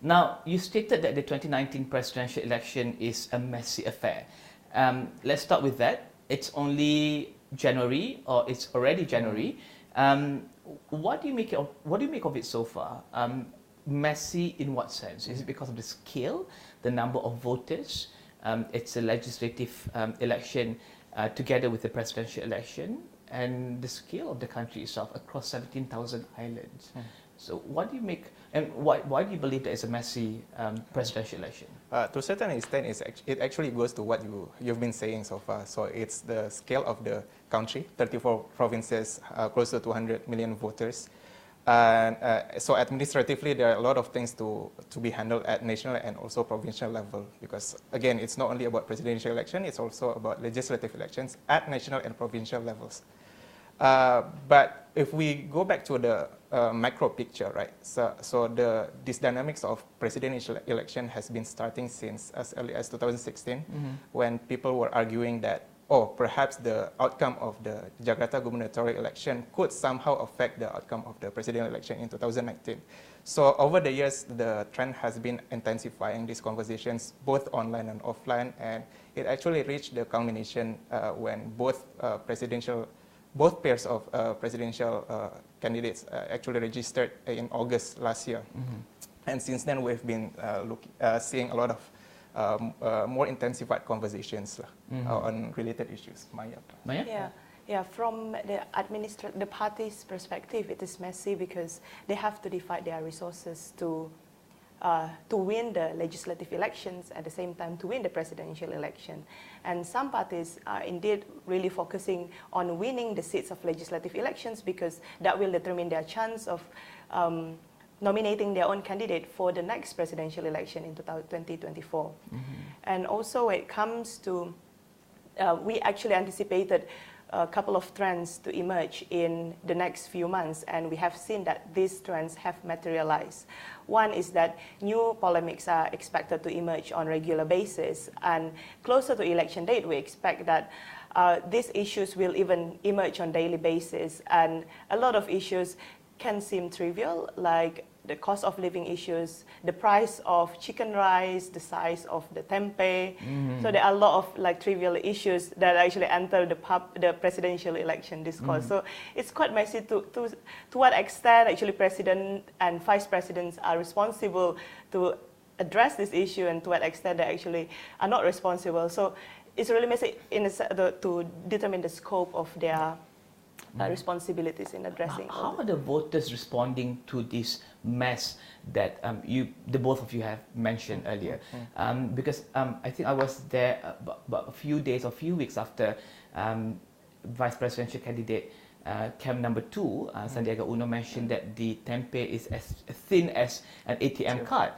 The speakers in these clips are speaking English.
Now, you stated that the 2019 presidential election is a messy affair. Let's start with that. It's only January, or it's already January. What do you make of it so far? Messy in what sense? Is it because of the scale, the number of voters? It's a legislative election together with the presidential election, and the scale of the country itself across 17,000 islands. So what do you make, and why do you believe that it's a messy presidential election? To a certain extent, it actually goes to what you've been saying so far. So it's the scale of the country, 34 provinces, close to 200 million voters. And so administratively, there are a lot of things to be handled at national and also provincial level, because again, it's not only about presidential election, it's also about legislative elections at national and provincial levels. But if we go back to the macro picture, right? So this dynamics of presidential election has been starting since as early as 2016, when people were arguing that, oh, perhaps the outcome of the Jakarta gubernatorial election could somehow affect the outcome of the presidential election in 2019. So over the years, the trend has been intensifying these conversations, both online and offline, and it actually reached the culmination when both pairs of presidential candidates actually registered in August last year. And since then, we've been seeing a lot of more intensified conversations on related issues. Maya? Yeah. From the party's perspective, it is messy because they have to divide their resources to win the legislative elections, at the same time to win the presidential election. And some parties are indeed really focusing on winning the seats of legislative elections, because that will determine their chance of nominating their own candidate for the next presidential election in 2024. And also when it comes to, we actually anticipated a couple of trends to emerge in the next few months, and we have seen that these trends have materialized. One is that new polemics are expected to emerge on a regular basis, and closer to election date, we expect that these issues will even emerge on a daily basis, and a lot of issues can seem trivial, like the cost of living issues, the price of chicken rice, the size of the tempe. So there are a lot of trivial issues that actually enter the presidential election discourse. So it's quite messy to what extent actually president and vice presidents are responsible to address this issue, and to what extent they actually are not responsible. So it's really messy to determine the scope of their responsibilities in addressing. How are the voters responding to this mess that the both of you have mentioned earlier? Because I think I was there about a few weeks after vice presidential candidate camp number 2, Sandiaga Uno, mentioned that the tempe is as thin as an ATM card.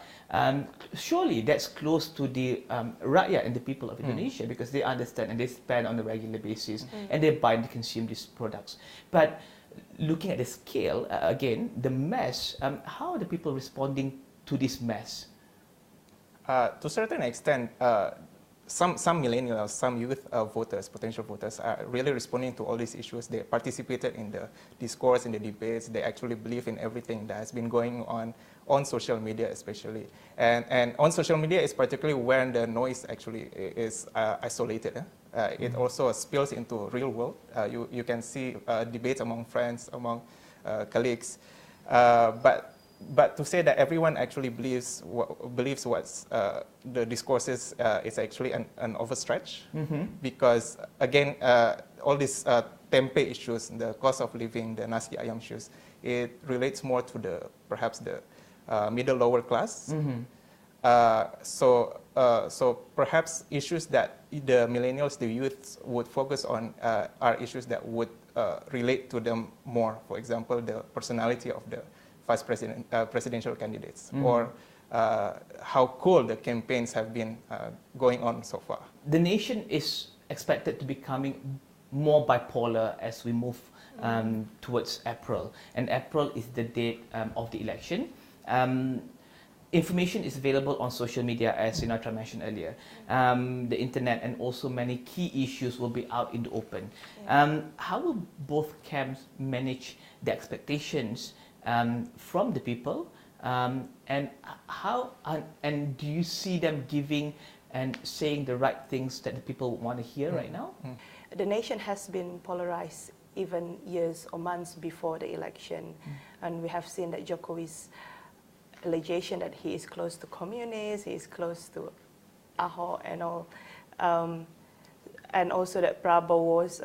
Surely that's close to the rakyat and the people of Indonesia, because they understand and they spend on a regular basis and they buy and consume these products. But looking at the scale, again, the mess, how are the people responding to this mess? To a certain extent, some millennials, some youth voters, potential voters, are really responding to all these issues. They participated in the discourse, in the debates. They actually believe in everything that has been going on social media especially. And on social media is particularly where the noise actually is isolated. It also spills into real world. You can see debates among friends, among colleagues. But to say that everyone actually believes what's the discourses is actually an overstretch, because again, all these tempe issues, the cost of living, the nasi ayam issues, it relates more to perhaps the middle lower class. So perhaps issues that the millennials, the youths would focus on are issues that would relate to them more. For example, the personality of the vice presidential candidates, or how cool the campaigns have been going on so far. The nation is expected to becoming more bipolar as we move towards April, and April is the date of the election. Information is available on social media, as Sinatra mentioned earlier. The internet and also many key issues will be out in the open. How will both camps manage the expectations from the people And and do you see them giving and saying the right things that the people want to hear right now? The nation has been polarized even years or months before the election, and we have seen that Jokowi's allegation that he is close to communists, he is close to Ahok and all, and also that Prabowo's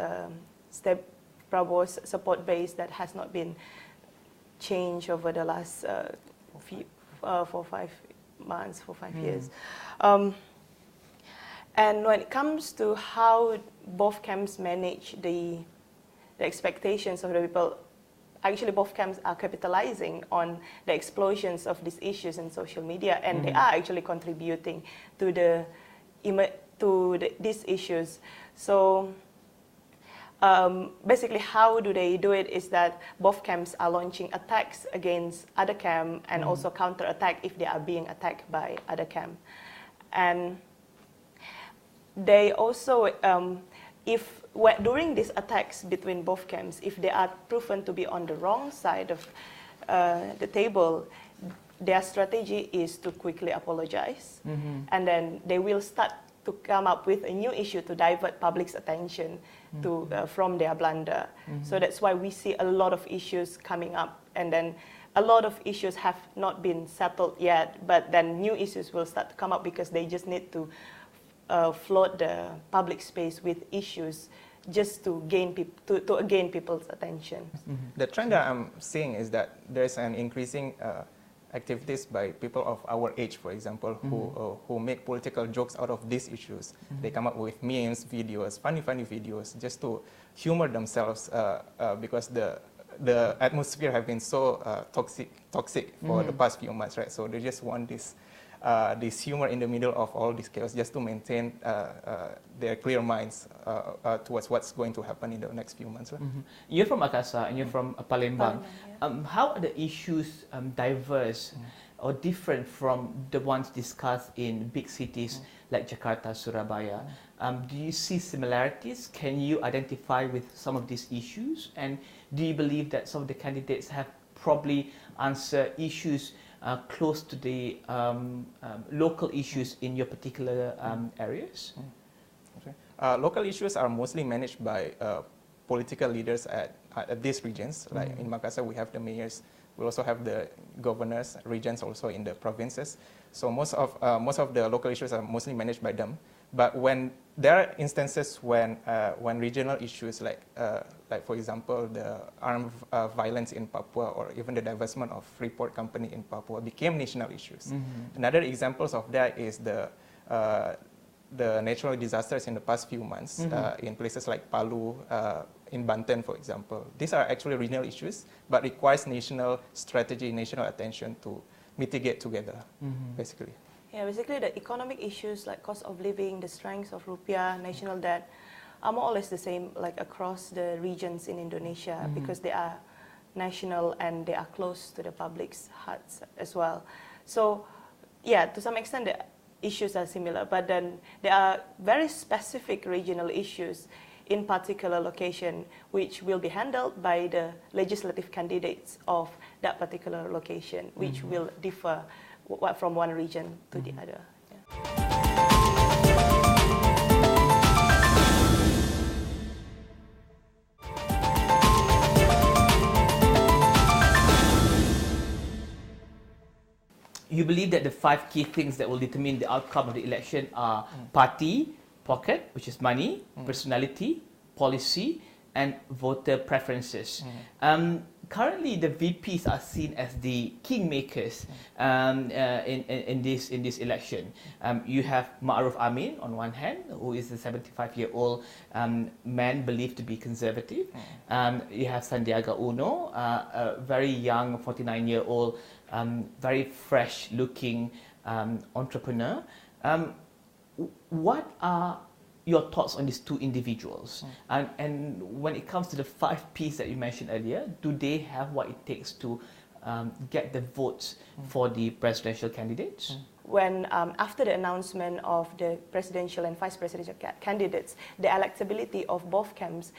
support base that has not been changed over the last 4-5 months, 4-5 years. And when it comes to how both camps manage the expectations of the people, actually both camps are capitalizing on the explosions of these issues in social media, and they are actually contributing to these issues. So basically how do they do it is that both camps are launching attacks against other camp and also counter-attack if they are being attacked by other camp. And they also, during these attacks between both camps, if they are proven to be on the wrong side of the table, their strategy is to quickly apologize, and then they will start to come up with a new issue to divert public's attention from their blunder. So that's why we see a lot of issues coming up, and then a lot of issues have not been settled yet, but then new issues will start to come up because they just need to flood the public space with issues just to gain people's attention. The trend that I'm seeing is that there's an increasing activities by people of our age, for example, who make political jokes out of these issues. They come up with memes, videos, funny videos, just to humor themselves because the atmosphere have been so toxic for the past few months, right? So they just want this humor in the middle of all this chaos, just to maintain their clear minds towards what's going to happen in the next few months. Right? You're from Makassar and you're from Palembang. How are the issues diverse or different from the ones discussed in big cities like Jakarta, Surabaya? Do you see similarities? Can you identify with some of these issues? And do you believe that some of the candidates have probably answered issues close to the local issues in your particular areas? Okay. Local issues are mostly managed by political leaders at these regions. Like in Makassar, we have the mayors. We also have the governors, regions also in the provinces. So most of the local issues are mostly managed by them. But when there are instances when regional issues like for example the armed violence in Papua or even the divestment of Freeport Company in Papua became national issues. Another examples of that is the natural disasters in the past few months in places like Palu, in Banten, for example. These are actually regional issues, but requires national strategy, national attention to mitigate together, basically. Yeah, basically the economic issues like cost of living, the strength of rupiah, national debt, are more or less the same like across the regions in Indonesia because they are national and they are close to the public's hearts as well. So yeah, to some extent the issues are similar, but then there are very specific regional issues in particular location which will be handled by the legislative candidates of that particular location, which will differ from one region to the other. You believe that the 5 key things that will determine the outcome of the election are party, pocket, which is money, personality, policy, and voter preferences. Currently, the VPs are seen as the kingmakers in this election. You have Ma'ruf Amin on one hand, who is a 75-year-old man believed to be conservative. You have Sandiaga Uno, a very young 49-year-old, very fresh-looking entrepreneur. What are your thoughts on these 2 individuals? And when it comes to the 5 Ps that you mentioned earlier, do they have what it takes to get the votes for the presidential candidates? When after the announcement of the presidential and vice presidential candidates, the electability of both camps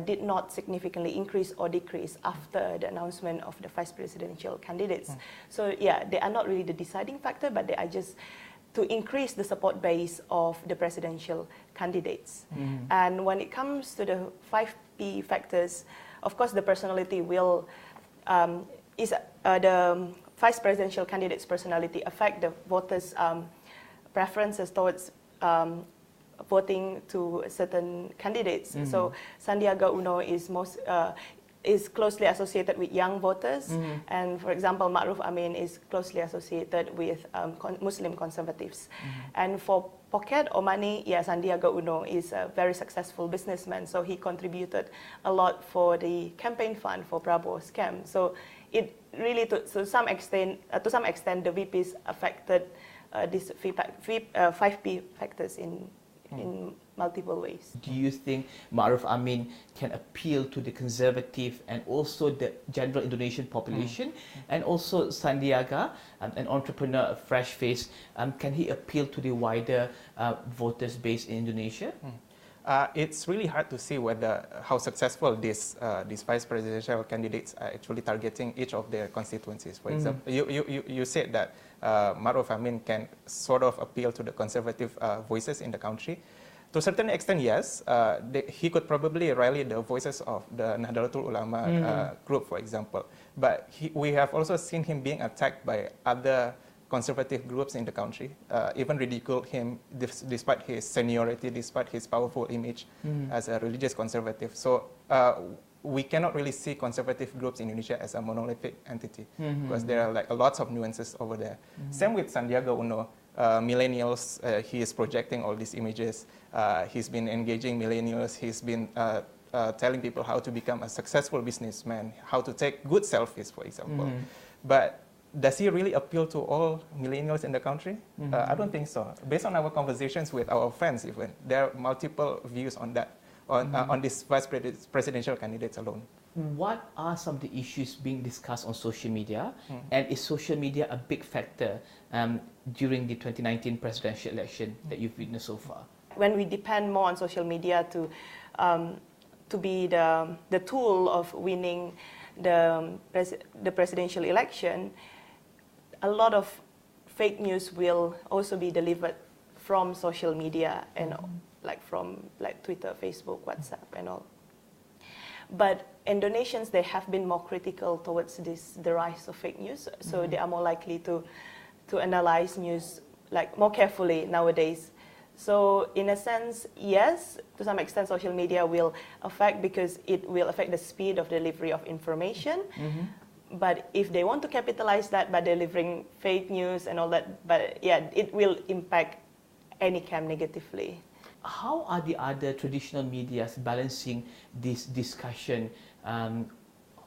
did not significantly increase or decrease after the announcement of the vice presidential candidates. So yeah, they are not really the deciding factor, but they are just to increase the support base of the presidential candidates. And when it comes to the 5P factors, of course the personality will, the vice presidential candidate's personality affect the voters' preferences towards voting to certain candidates. So Sandiaga Uno is closely associated with young voters, and for example, Ma'ruf Amin is closely associated with Muslim conservatives. And for pocket or money, yeah, Sandiaga Uno is a very successful businessman, so he contributed a lot for the campaign fund for Prabowo's camp. So it really, to some extent, the VPs affected these 5P factors in multiple ways. Do you think Ma'ruf Amin can appeal to the conservative and also the general Indonesian population? And also Sandiaga, an entrepreneur, a fresh face, can he appeal to the wider voters base in Indonesia? It's really hard to see how successful these vice presidential candidates are actually targeting each of their constituencies. For example, you said that Ma'ruf Amin can sort of appeal to the conservative voices in the country. To a certain extent, yes. He could probably rally the voices of the Nahdlatul Ulama group, for example. But we have also seen him being attacked by other conservative groups in the country, even ridiculed him despite his seniority, despite his powerful image as a religious conservative. So we cannot really see conservative groups in Indonesia as a monolithic entity, because there are like lots of nuances over there. Same with Sandiaga Uno. Millennials, he is projecting all these images. He's been engaging millennials. He's been telling people how to become a successful businessman, how to take good selfies, for example. But does he really appeal to all millennials in the country? I don't think so. Based on our conversations with our friends, even, there are multiple views on that, on these vice presidential candidates alone. What are some of the issues being discussed on social media? And is social media a big factor during the 2019 presidential election that you've witnessed so far? When we depend more on social media to be the tool of winning the presidential election, a lot of fake news will also be delivered from social media and from Twitter, Facebook, WhatsApp, and all. But Indonesians, they have been more critical towards the rise of fake news, so they are more likely to analyze news more carefully nowadays. So in a sense, yes, to some extent social media will affect, because it will affect the speed of delivery of information. But if they want to capitalize that by delivering fake news and all that, but yeah, it will impact any camp negatively. How are the other traditional medias balancing this discussion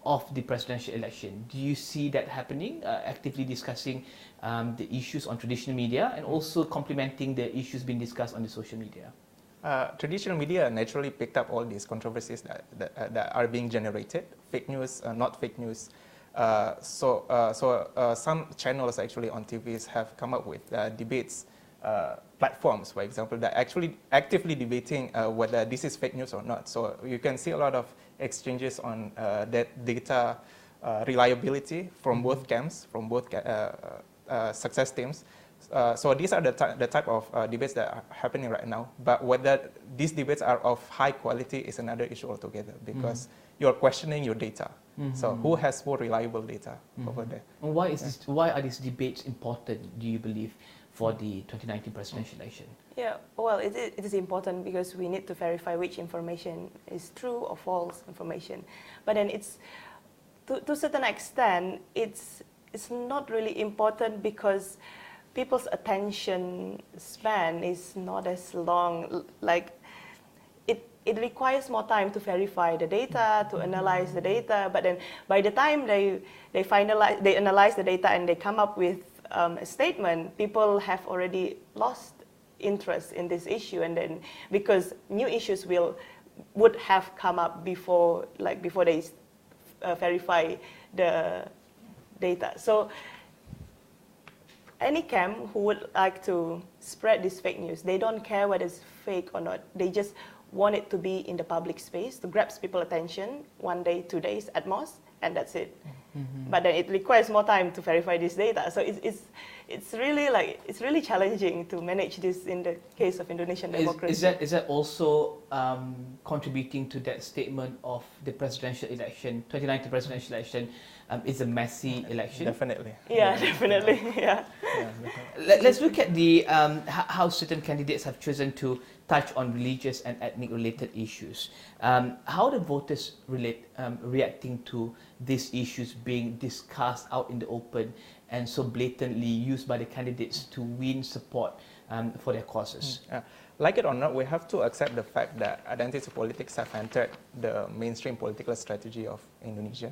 of the presidential election? Do you see that happening, actively discussing the issues on traditional media and also complementing the issues being discussed on the social media? Traditional media naturally picked up all these controversies that are being generated, fake news, not fake news. So some channels actually on TVs have come up with debates, platforms, for example, that actually actively debating whether this is fake news or not. So you can see a lot of exchanges on that data reliability from both camps, from both success teams. So these are the type of debates that are happening right now. But whether these debates are of high quality is another issue altogether, because you're questioning your data. So who has more reliable data over there? And why are these debates important, do you believe, for the 2019 presidential election? Yeah, well, it is important because we need to verify which information is true or false information. But then it's, to a certain extent, it's not really important because people's attention span is not as long. Like, it requires more time to verify the data, to analyze the data. But then by the time they analyze the data and they come up with a statement, people have already lost interest in this issue, and then because new issues would have come up before they verify the data. So any camp who would like to spread this fake news, they don't care whether it's fake or not. They just want it to be in the public space to grab people's attention 1 day, 2 days at most, and that's it. But then it requires more time to verify this data. So it's really challenging to manage this in the case of Indonesian democracy. Is that also contributing to that statement of the presidential election, 2019 presidential election, is a messy election? Definitely. Yeah, definitely. Yeah. Let's look at the how certain candidates have chosen to touch on religious and ethnic related issues. How are the voters reacting to these issues being discussed out in the open and so blatantly used by the candidates to win support for their causes? Like it or not, we have to accept the fact that identity politics have entered the mainstream political strategy of Indonesia.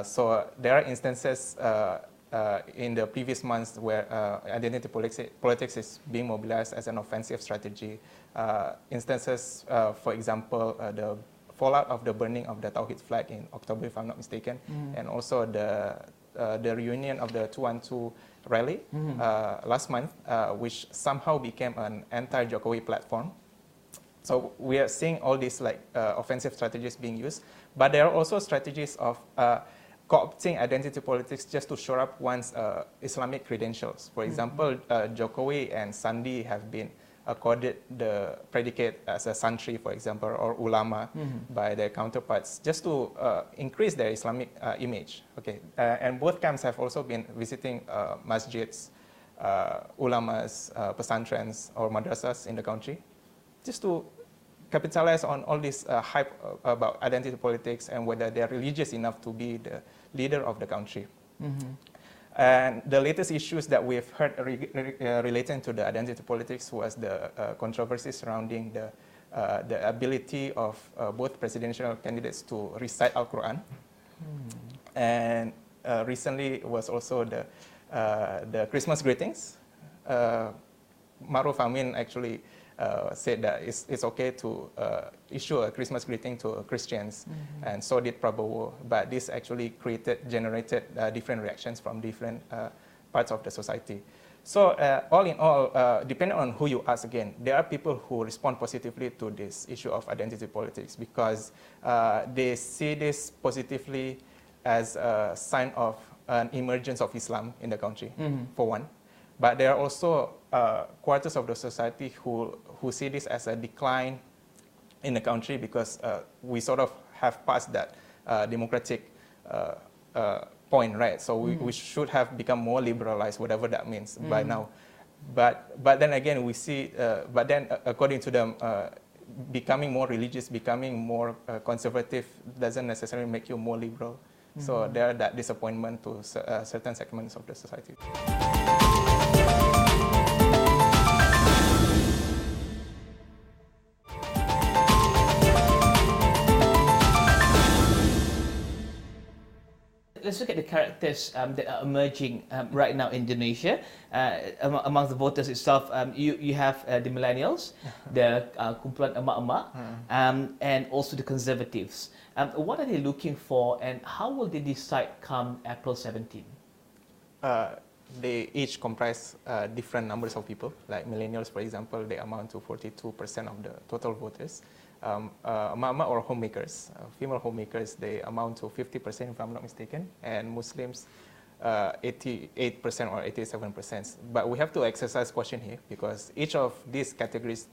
So there are instances in the previous months where identity politics is being mobilized as an offensive strategy. Instances, for example, the fallout of the burning of the Tauhid flag in October, if I'm not mistaken, and also the reunion of the 212 rally last month, which somehow became an anti-Jokowi platform. So we are seeing all these offensive strategies being used, but there are also strategies of co-opting identity politics just to shore up one's Islamic credentials. For example, Jokowi and Sandi have been accorded the predicate as a santri, for example, or ulama by their counterparts, just to increase their Islamic image. Okay, and both camps have also been visiting masjids, ulamas, pesantrens, or madrasas in the country, just to capitalize on all this hype about identity politics and whether they're religious enough to be the leader of the country. And the latest issues that we've heard relating to the identity politics was the controversy surrounding the ability of both presidential candidates to recite Al-Quran. And recently was also the Christmas greetings. Maruf Amin actually said that it's okay to issue a Christmas greeting to Christians, and so did Prabowo. But this actually generated different reactions from different parts of the society. So all in all, depending on who you ask again, there are people who respond positively to this issue of identity politics because they see this positively as a sign of an emergence of Islam in the country, for one. But there are also quarters of the society who see this as a decline in the country because we sort of have passed that democratic point, right? So we should have become more liberalized, whatever that means by now. But then again, we see, but then according to them, becoming more religious, becoming more conservative doesn't necessarily make you more liberal. So there are that disappointment to certain segments of the society. Let's look at the characters that are emerging right now in Indonesia. Amongst the voters itself, you have the millennials, the kumpulan emak-emak, and also the conservatives. What are they looking for, and how will they decide come April 17? They each comprise different numbers of people. Like millennials, for example, they amount to 42% of the total voters. Emak-emak or homemakers, female homemakers, they amount to 50% if I'm not mistaken, and Muslims 88% or 87%. But we have to exercise caution here because each of these categories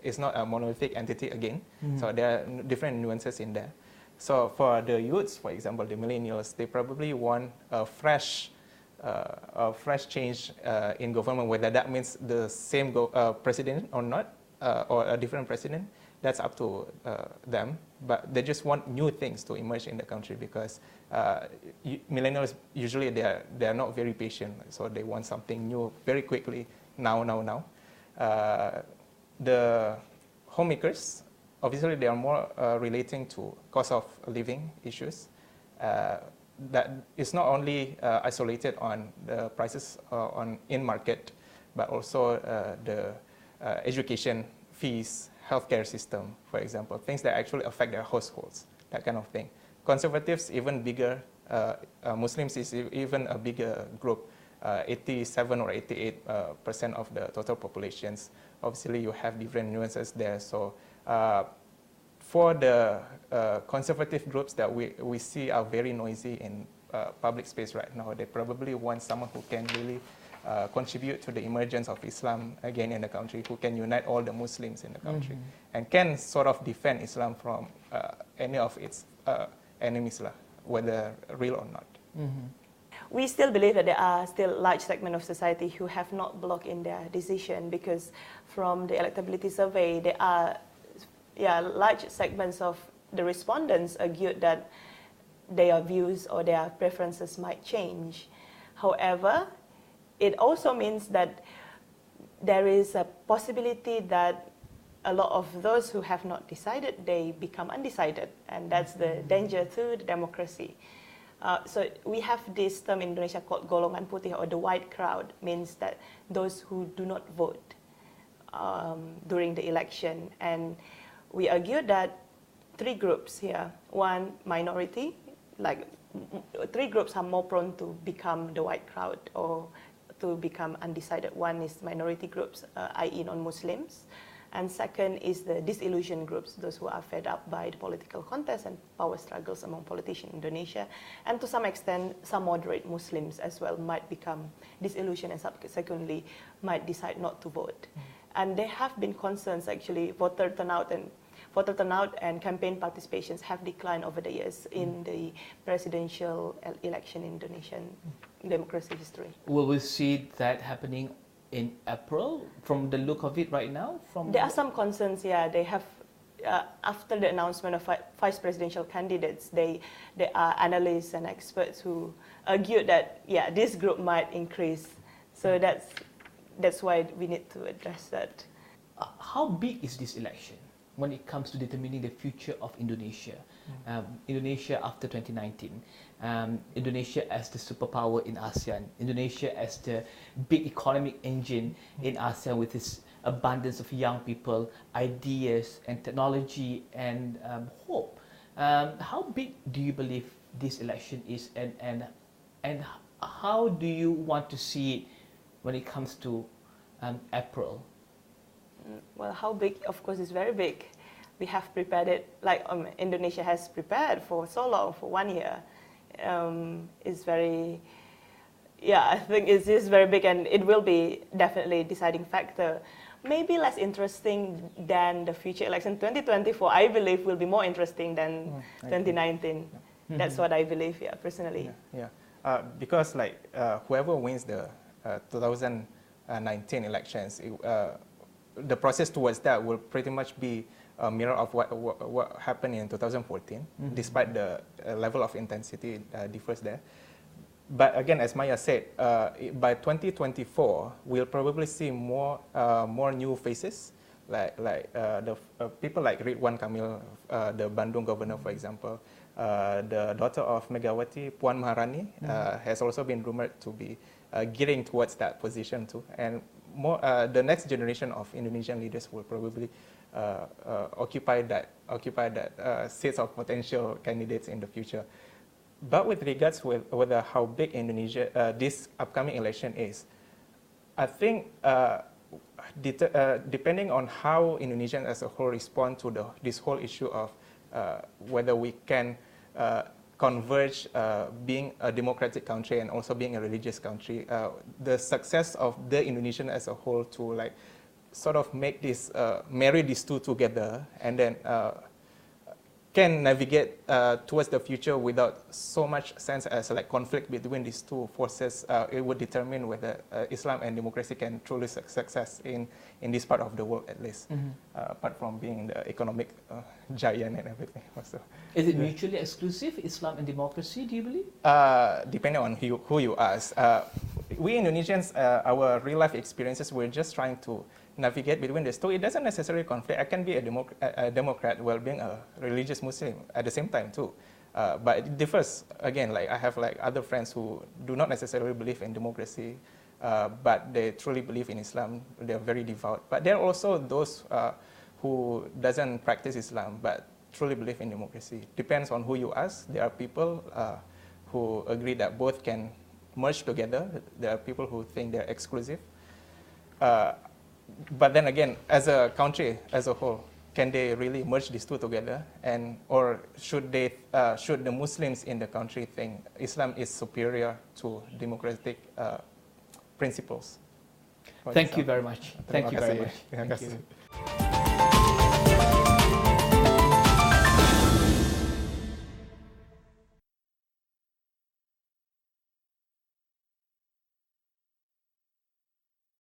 is not a monolithic entity again, so there are different nuances in there. So for the youths, for example, the millennials, they probably want a fresh change in government, whether that means the same president or not, or a different president. That's up to them, but they just want new things to emerge in the country because millennials usually they are not very patient, so they want something new very quickly, now. The homemakers, obviously, they are more relating to cost of living issues. That is not only isolated on the prices in market, but also the education fees, healthcare system, for example, things that actually affect their households, that kind of thing. Conservatives, even bigger, Muslims is even a bigger group. 87 or 88% of the total populations. Obviously, you have different nuances there. So for the conservative groups that we see are very noisy in public space right now, they probably want someone who can really contribute to the emergence of Islam again in the country, who can unite all the Muslims in the country, and can sort of defend Islam from any of its enemies, whether real or not. We still believe that there are still large segments of society who have not blocked in their decision, because from the electability survey, there are large segments of the respondents argued that their views or their preferences might change. However, it also means that there is a possibility that a lot of those who have not decided, they become undecided, and that's the danger to the democracy. So we have this term in Indonesia called golongan putih, or the white crowd, means that those who do not vote during the election. And we argue that three groups here, one minority, like three groups are more prone to become the white crowd or to become undecided. One is minority groups, i.e. non-Muslims. And second is the disillusioned groups, those who are fed up by the political contest and power struggles among politicians in Indonesia. And to some extent, some moderate Muslims as well might become disillusioned and subsequently might decide not to vote. And there have been concerns, actually, voter turnout and campaign participations have declined over the years in the presidential election in Indonesian democracy history. Will we see that happening in April, from the look of it right now? There are some concerns, they have, after the announcement of vice presidential candidates, there are analysts and experts who argued that, this group might increase. So that's why we need to address that. How big is this election when it comes to determining the future of Indonesia? Indonesia after 2019, Indonesia as the superpower in ASEAN, Indonesia as the big economic engine in ASEAN with its abundance of young people, ideas and technology and hope. How big do you believe this election is, and how do you want to see it when it comes to April? Well, how big? Of course, it's very big. We have prepared it, like Indonesia has prepared for so long, for 1 year. It's very, I think it is very big, and it will be definitely a deciding factor. Maybe less interesting than the future election. 2024, I believe, will be more interesting than 2019. That's what I believe, personally. Because whoever wins the 2019 elections, the process towards that will pretty much be a mirror of what happened in 2014, despite the level of intensity differs there. But again, as Maya said, by 2024, we'll probably see more new faces, like the people like Ridwan Kamil, the Bandung governor, for example. The daughter of Megawati, Puan Maharani, has also been rumored to be gearing towards that position too. And the next generation of Indonesian leaders will probably occupy that seats of potential candidates in the future. But with regards with whether how big Indonesia this upcoming election is, I think depending on how Indonesians as a whole respond to this whole issue of whether we can converge being a democratic country and also being a religious country, the success of the Indonesian as a whole to sort of make this, marry these two together and then can navigate towards the future without so much sense as conflict between these two forces, it would determine whether Islam and democracy can truly success in this part of the world, at least, apart from being the economic giant and everything. Also. Is it mutually exclusive, Islam and democracy, do you believe? Depending on who you ask. We Indonesians, our real life experiences, we're just trying to navigate between these two. It doesn't necessarily conflict. I can be a Democrat while being a religious Muslim at the same time too. But it differs. Again, I have other friends who do not necessarily believe in democracy, but they truly believe in Islam. They're very devout. But there are also those who doesn't practice Islam but truly believe in democracy. Depends on who you ask. There are people who agree that both can merge together. There are people who think they're exclusive. But then again, as a country as a whole, can they really merge these two together? And or should the Muslims in the country think Islam is superior to democratic principles? Thank you very much. Thank you very much. Terima Thank kasih. you.